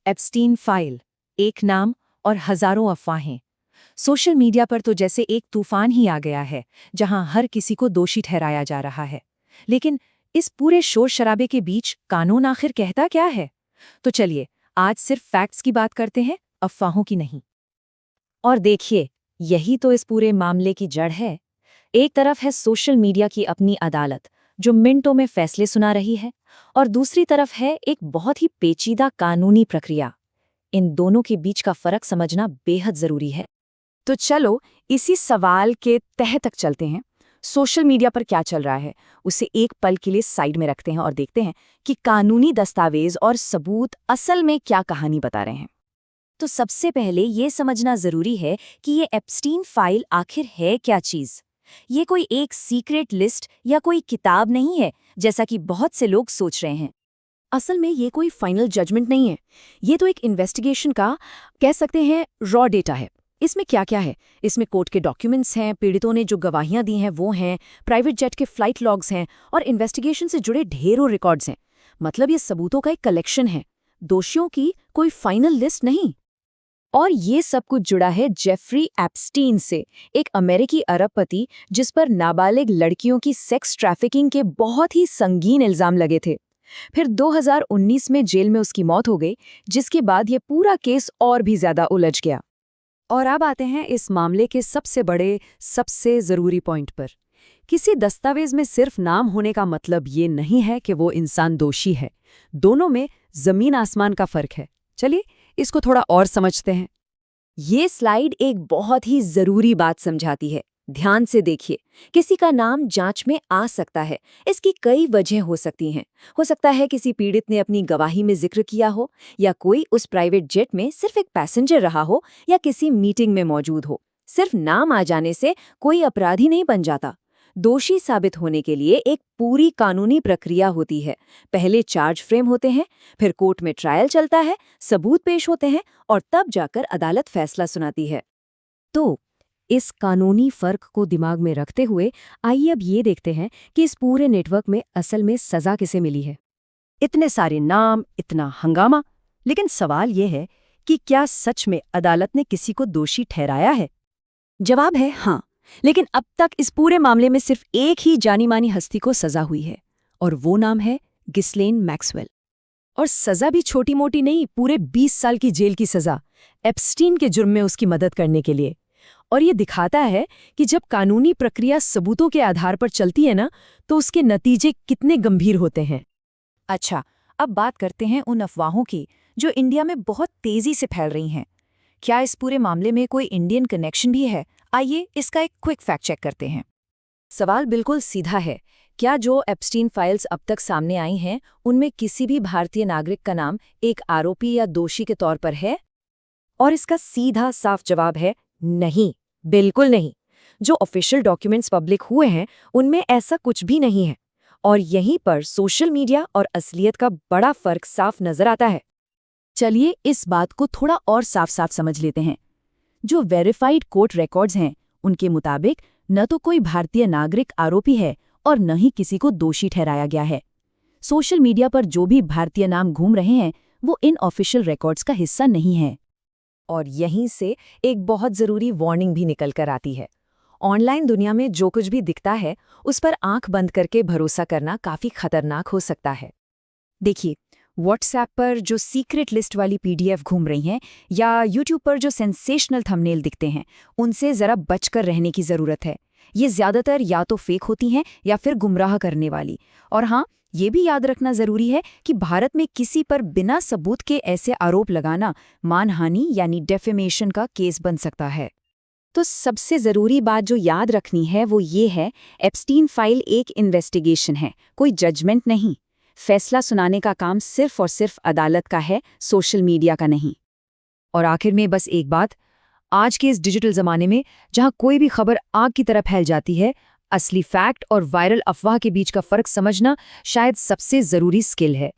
Epstein file, एक नाम और हजारों अफवाहें। सोशल मीडिया पर तो जैसे एक तूफान ही आ गया है, जहां हर किसी को दोषी ठहराया जा रहा है। लेकिन इस पूरे शोर शराबे के बीच कानून आखिर कहता क्या है? तो चलिए, आज सिर्फ फैक्ट्स की बात करते हैं, अफवाहों की नहीं। और देखिए, यही तो इस पूरे मामले की जड़ है। एक तरफ है सोशल मीडिया की अपनी अदालत, जो मिनटों में फैसले सुना रही है, और दूसरी तरफ है एक बहुत ही पेचीदा कानूनी प्रक्रिया। इन दोनों के बीच का फर्क समझना बेहद जरूरी है। तो चलो इसी सवाल के तह तक चलते हैं। सोशल मीडिया पर क्या चल रहा है, उसे एक पल के लिए साइड में रखते हैं और देखते हैं कि कानूनी दस्तावेज और सबूत असल में क्या कहानी बता रहे हैं। तो सबसे पहले ये समझना जरूरी है कि ये एप्स्टीन फाइल आखिर है क्या चीज। ये कोई एक सीक्रेट लिस्ट या कोई किताब नहीं है, जैसा कि बहुत से लोग सोच रहे हैं। असल में ये कोई फाइनल जजमेंट नहीं है। ये तो एक इन्वेस्टिगेशन का, कह सकते हैं, रॉ डेटा है। इसमें क्या क्या है? इसमें कोर्ट के डॉक्यूमेंट्स हैं, पीड़ितों ने जो गवाहियां दी हैं वो हैं, प्राइवेट जेट के फ्लाइट लॉग्स हैं और इन्वेस्टिगेशन से जुड़े ढेरों रिकॉर्ड्स हैं। मतलब ये सबूतों का एक कलेक्शन है, दोषियों की कोई फाइनल लिस्ट नहीं। और ये सब कुछ जुड़ा है जेफरी एप्स्टीन से, एक अमेरिकी अरबपति जिस पर नाबालिग लड़कियों की सेक्स ट्रैफिकिंग के बहुत ही संगीन इल्जाम लगे थे। फिर 2019 में जेल में उसकी मौत हो गई, जिसके बाद ये पूरा केस और भी ज्यादा उलझ गया। और अब आते हैं इस मामले के सबसे बड़े, सबसे जरूरी पॉइंट पर। किसी दस्तावेज में सिर्फ नाम होने का मतलब ये नहीं है कि वो इंसान दोषी है। दोनों में जमीन आसमान का फर्क है। चलिए इसको थोड़ा और समझते हैं। ये स्लाइड एक बहुत ही जरूरी बात समझाती है। ध्यान से देखिए, किसी का नाम जांच में आ सकता है। इसकी कई वजह हो सकती हैं। हो सकता है किसी पीड़ित ने अपनी गवाही में जिक्र किया हो, या कोई उस प्राइवेट जेट में सिर्फ एक पैसेंजर रहा हो, या किसी मीटिंग में मौजूद हो। सिर्फ नाम आ जाने से कोई अपराधी नहीं बन जाता। दोषी साबित होने के लिए एक पूरी कानूनी प्रक्रिया होती है। पहले चार्ज फ्रेम होते हैं, फिर कोर्ट में ट्रायल चलता है, सबूत पेश होते हैं, और तब जाकर अदालत फैसला सुनाती है। तो इस कानूनी फर्क को दिमाग में रखते हुए आइए अब ये देखते हैं कि इस पूरे नेटवर्क में असल में सजा किसे मिली है। इतने सारे नाम, इतना हंगामा, लेकिन सवाल ये है कि क्या सच में अदालत ने किसी को दोषी ठहराया है? जवाब है हाँ, लेकिन अब तक इस पूरे मामले में सिर्फ एक ही जानी मानी हस्ती को सजा हुई है, और वो नाम है गिस्लेन मैक्सवेल। और सजा भी छोटी मोटी नहीं, पूरे 20 साल की जेल की सजा, एप्स्टीन के जुर्म में उसकी मदद करने के लिए। और ये दिखाता है कि जब कानूनी प्रक्रिया सबूतों के आधार पर चलती है ना, तो उसके नतीजे कितने गंभीर होते हैं। अच्छा, अब बात करते हैं उन अफवाहों की जो इंडिया में बहुत तेजी से फैल रही हैं। क्या इस पूरे मामले में कोई इंडियन कनेक्शन भी है? आइए इसका एक क्विक फैक्ट चेक करते हैं। सवाल बिल्कुल सीधा है। क्या जो एप्स्टीन फाइल्स अब तक सामने आई हैं, उनमें किसी भी भारतीय नागरिक का नाम एक आरोपी या दोषी के तौर पर है? और इसका सीधा साफ जवाब है नहीं, बिल्कुल नहीं। जो ऑफिशियल डॉक्यूमेंट्स पब्लिक हुए हैं, उनमें ऐसा कुछ भी नहीं है। और यहीं पर सोशल मीडिया और असलियत का बड़ा फर्क साफ नजर आता है। चलिए इस बात को थोड़ा और साफ साफ समझ लेते हैं। जो वेरीफाइड कोर्ट रिकॉर्ड्स हैं, उनके मुताबिक न तो कोई भारतीय नागरिक आरोपी है और न ही किसी को दोषी ठहराया गया है। सोशल मीडिया पर जो भी भारतीय नाम घूम रहे हैं, वो इन ऑफिशियल रिकॉर्ड्स का हिस्सा नहीं है। और यहीं से एक बहुत जरूरी वार्निंग भी निकल कर आती है। ऑनलाइन दुनिया में जो कुछ भी दिखता है, उस पर आंख बंद करके भरोसा करना काफी खतरनाक हो सकता है। देखिए, व्हाट्सएप पर जो सीक्रेट लिस्ट वाली पीडीएफ घूम रही हैं, या यूट्यूब पर जो सेंसेशनल थंबनेल दिखते हैं, उनसे जरा बचकर रहने की जरूरत है। ये ज्यादातर या तो फेक होती हैं या फिर गुमराह करने वाली। और हाँ, ये भी याद रखना जरूरी है कि भारत में किसी पर बिना सबूत के ऐसे आरोप लगाना मानहानि यानी डेफेमेशन का केस बन सकता है। तो सबसे जरूरी बात जो याद रखनी है वो ये है, एप्स्टीन फाइल एक इन्वेस्टिगेशन है, कोई जजमेंट नहीं। फैसला सुनाने का काम सिर्फ और सिर्फ अदालत का है, सोशल मीडिया का नहीं। और आखिर में बस एक बात, आज के इस डिजिटल जमाने में जहां कोई भी खबर आग की तरह फैल जाती है, असली फैक्ट और वायरल अफवाह के बीच का फर्क समझना शायद सबसे जरूरी स्किल है।